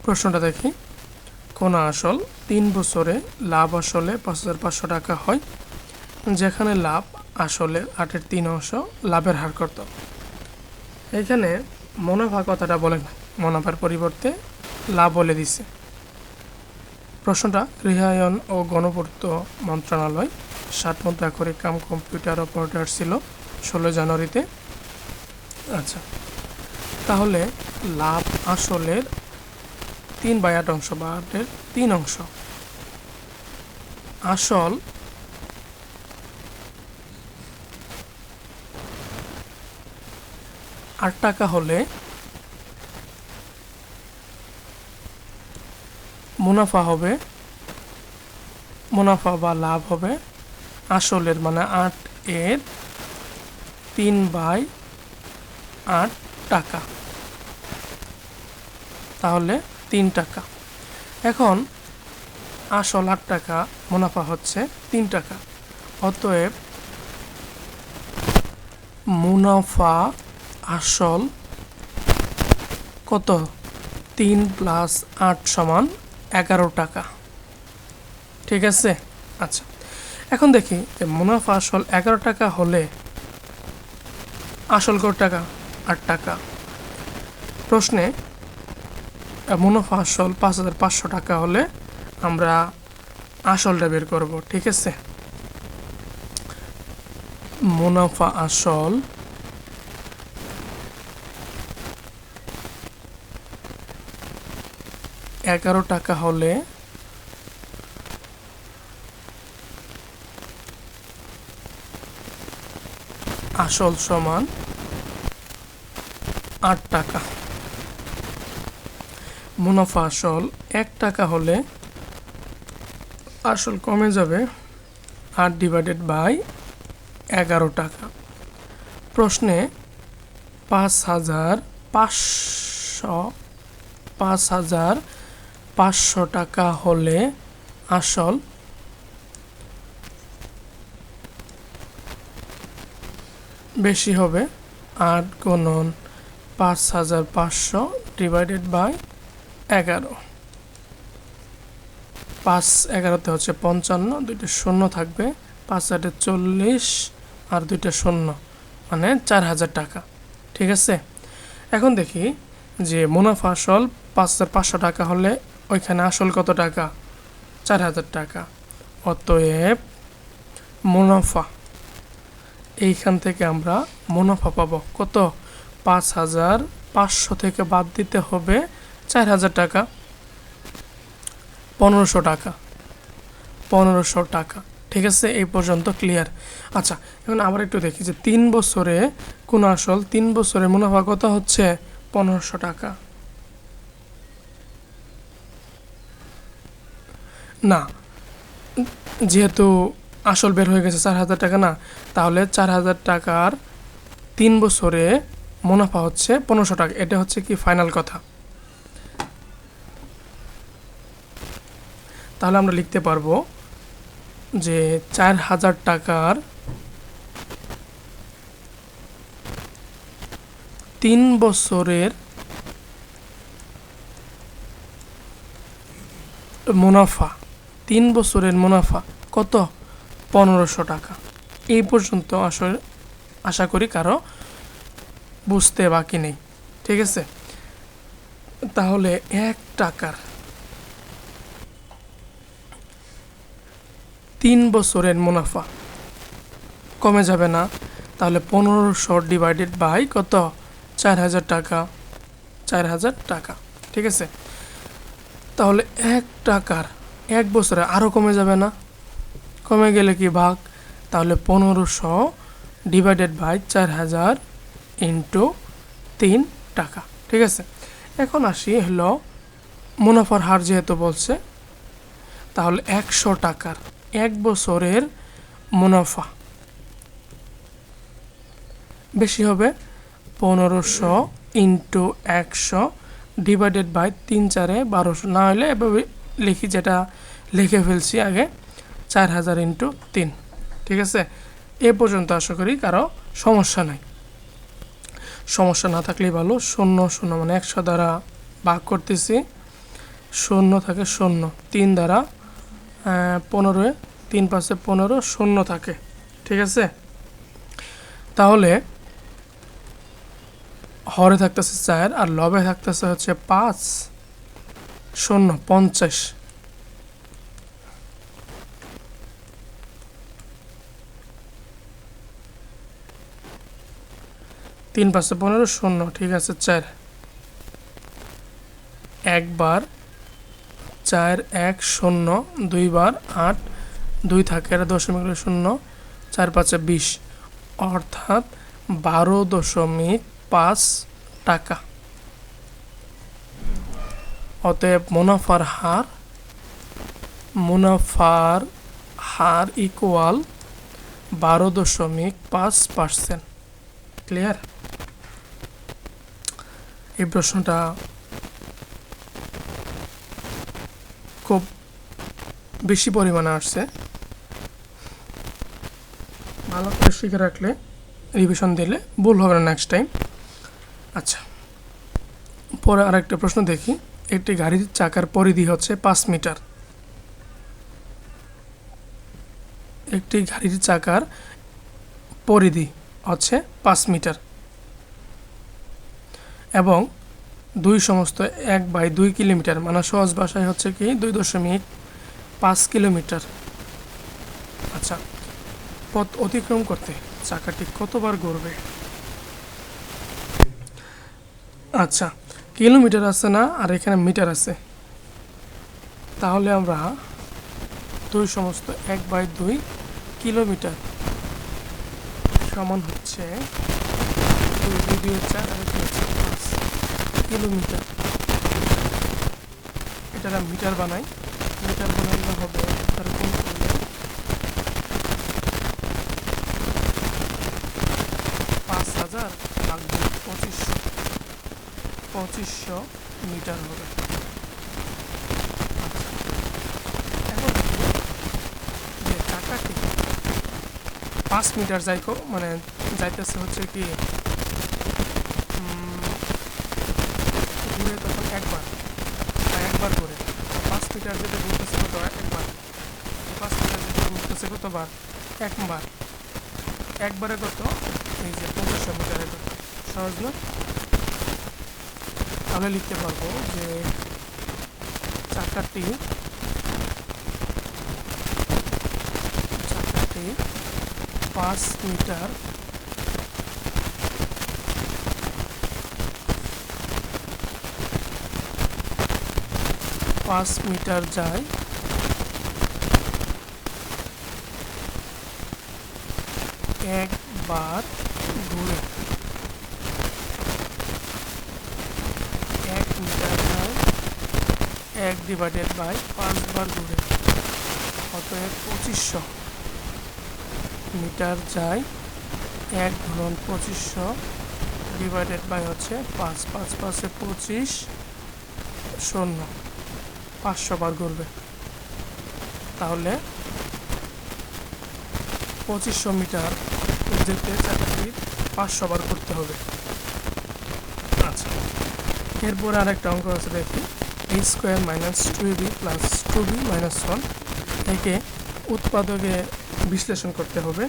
প্রশ্নটা দেখি, কোন আসল 3 বছরে লাভ আসলে 5,500 টাকা হয়, যেখানে লাভ আসলে 8-এর 3 অংশ লাভের হার কত? এখানে মুনাফা কথাটা বলে না, মুনাফার পরিবর্তে লাভ বলে দিছে। প্রশ্নটা গৃহায়ন ও গণপূর্ত মন্ত্রণালয় 60 মুদ্রাক্ষরিক কাম কম্পিউটার অপারেটর ছিল 16 জানুয়ারিতে। আচ্ছা, তাহলে লাভ আসলের 3/8 অংশ বা 8-এর 3 অংশ। আসল 8 টাকা হলে মুনাফা হবে, মুনাফা বা লাভ হবে আসলের মানে 8-এর 3/8 টাকা, তাহলে 3 টাকা। এখন আসল 8 টাকা, মুনাফা হচ্ছে 3 টাকা, অতএব মুনাফা আসল কত? 3 + 8 = 11 টাকা। ঠিক আছে। আচ্ছা, এখন দেখি যে মুনাফা আসল 11 টাকা হলে আসল কত টাকা? 8 টাকা। প্রশ্নে মুনাফা আসল 5,500 টাকা হলে আমরা আসলটা বের করব। ঠিক আছে, মুনাফা আসল 11 টাকা হলে আসল সমান 8 টাকা। মুনাফা আসল 1 টাকা হলে আসল কমে যাবে 8/11 টাকা। প্রশ্নে 5,500 টাকা হলে আসল বেশি হবে 8 × 5,500 /11। 5-11 হচ্ছে 55, 2টা শূন্য থাকবে, 5-8 40 আর 2টা শূন্য, মানে 4,000 টাকা। ঠিক আছে, এখন দেখি যে মুনাফা আসল 5,500 টাকা হলে ওইখানে আসল কত টাকা? 4,000 টাকা। অতএব মুনাফা, এইখান থেকে আমরা মুনাফা পাবো কত? 5,500 থেকে বাদ দিতে হবে 4,000 টাকা, 1,500 টাকা। 1,500 টাকা। ঠিক আছে, এই পর্যন্ত ক্লিয়ার। আচ্ছা, এখন আবার একটু দেখি যে 3 বছরে কোন আসল 3 বছরে মুনাফা কত হচ্ছে? 1,500 টাকা। না, যেহেতু আসল বের হয়ে গেছে 4,000 টাকা, না, তাহলে 4,000 টাকার 3 বছরে মুনাফা হচ্ছে 1,500 টাকা। এটা হচ্ছে কি ফাইনাল কথা। তাহলে আমরা লিখতে পারবো যে 4,000 টাকার 3 বছরের মুনাফা, 3 বছরের মুনাফা কত? 1,500 টাকা। এই পর্যন্ত আসলে আশা করি কারো বুঝতে বাকি নেই। ঠিক আছে, তাহলে 1 টাকার 3 বছরের মুনাফা কমে যাবে না, তাহলে 1,500 / কত? 4,000 টাকা। 4,000 টাকা। ঠিক আছে, তাহলে 1 টাকার 1 বছরে আরও কমে যাবে না? কমে গেলে কি ভাগ? তাহলে 1,500 / 4,000 × 3 টাকা। ঠিক আছে, এখন আসি হলো মুনাফার হার যেহেতু বলছে, তাহলে 100 টাকার 1 বছরের মুনাফা বেশি হবে 1,500 × 100 / 3/4 1200। না হলে এভাবে লিখি, যেটা লিখে ফেলছি আগে, 4,000 × 3। ঠিক আছে, এ পর্যন্ত আশা করি কারো সমস্যা নাই। সমস্যা না থাকলেই ভালো। 0 0 মানে 100 দ্বারা ভাগ করতেছি, শূন্য থাকে শূন্য, 3 দ্বারা 15, 3 5 15 শূন্য থাকে। ঠিক আছে, তাহলে হরে থাকতেছে 4 আর লবে থাকতেছে হচ্ছে 5 শূন্য 50। তিন 5 15 শূন্য, ঠিক আছে 4 একবার 4 1 শূন্য, 2 বার 8 2 থাকে, এটা দশমিক শূন্য, 4 5 20, অর্থাৎ 12.5 টাকা। অতএব মুনাফার হার ইকুয়াল 12.5%। ক্লিয়ার? এই প্রশ্নটা খুব বেশি পরিমাণে আসছে, ভালো করে শিখে রাখলে, রিভিশন দিলে ভুল হবে না নেক্সট টাইম। আচ্ছা, পরে আরেকটা প্রশ্ন দেখি। একটি গাড়ির চাকার পরিধি হচ্ছে 5 মিটার। একটি গাড়ির চাকার পরিধি হচ্ছে 5 মিটার এবং 1/2 কিলোমিটার, মানে সহজ ভাষায় হচ্ছে কি 2.5 কিলোমিটার। আচ্ছা, পথ অতিক্রম করতে চাকাটি কতবার ঘুরবে? আচ্ছা, কিলোমিটার আছে না, আর এখানে মিটার আছে, তাহলে আমরা 1/2 কিলোমিটার সমান হচ্ছে 2 4 আর 5 কিলোমিটার। এটা মিটার বানাই, মিটার বানাইলে হবে তার গুণ করলে 5000 ভাগ 2500 মিটার হবে। এখন যে চাকাটি 5 মিটার মানে যাইতেছে হচ্ছে কি ঘুরে, তখন একবার ঘুরে 5 মিটার যেটা ঘুরতেছে কত, একবার 5 মিটার যেটা ঘুরতেছে কতবার, একবারে কত, এই যে 2500 মিটারে কত, সহজ না? তাহলে লিখতে পারবো যে চাকাটি 5 মিটার যায় একবার ঘুরে। 1 মিটার যায় 1/5 বার ঘুরে, অতএব 2500 মিটার যায় 1/2500 ডিভাইডেড বাই হচ্ছে 5 5 5 25 শূন্য, 500 বার ঘুরবে। তাহলে 2500 মিটার যেতে চাকাটির 500 বার করতে হবে। আচ্ছা, এরপরে আরেকটা অঙ্ক আছে, দেখি a² - 2ab + 2b - 1 একে উৎপাদকে বিশ্লেষণ করতে হবে।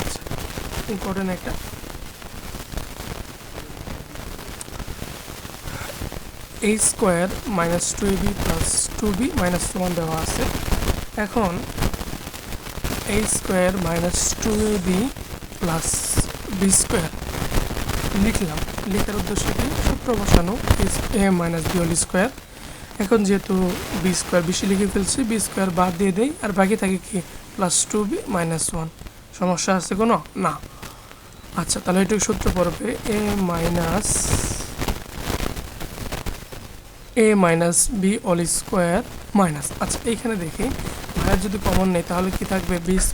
আচ্ছা, ইম্পর্টেন্ট একটা। a² - 2ab + 2b - 1 দেওয়া আছে। এখন a² - 2ab + b² লিখলাম। লেখার উদ্দেশ্য কি, সূত্র বসানো, a - b²। এখন যেহেতু b² বেশি লিখে ফেলছি, b² বাদ দিয়ে দেই, আর বাকি থাকে কি +2b - 1। সমস্যা আছে কোনো? না। আচ্ছা, তাহলে এটুকু সূত্র পড়বে a - b² - আচ্ছা, এইখানে দেখি ভাইয়ের যদি কমন নেই তাহলে কি থাকবে, b² -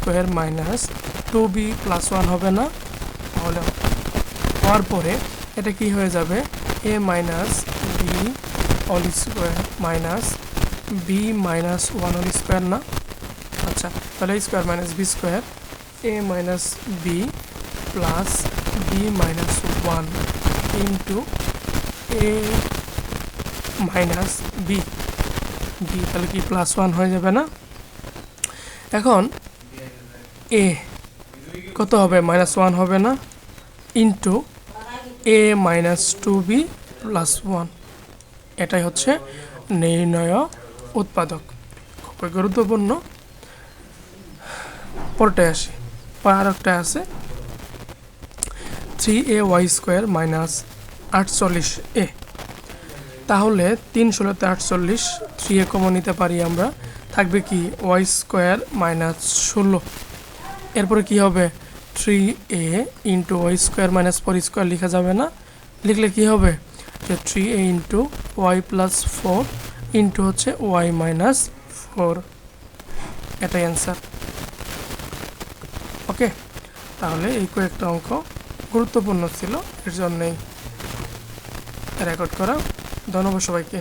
2b + 1 হবে না? তাহলে হওয়ার পরে এটা কি হয়ে যাবে, a - b² - b - 1² না? আচ্ছা, তাহলে a² - b² a - b + b - 1 into a minus B, B তাহলে কি +1 হয়ে যাবে না? এখন এ কত হবে? -1 হবে না? ইন্টু এ -2b +1, এটাই হচ্ছে নির্ণয় উৎপাদক। খুবই গুরুত্বপূর্ণ। পরটায় আসি, পর আরেকটা আছে 3ay² -48a। তাহলে 3 ষোলোতে 48, 3a কমন নিতে পারি আমরা, থাকবে কি y² -16। এরপরে কি হবে? 3a ইন্টু y² -4² লেখা যাবে না? লিখলে কি হবে? যে 3a ইন্টু y + 4 ইন্টু হচ্ছে y -4, এটাই অ্যান্সার। ওকে, তাহলে এই কয়েকটা অঙ্ক গুরুত্বপূর্ণ ছিল, এর জন্যই রেকর্ড করা। ধন্যবাদ সবাইকে।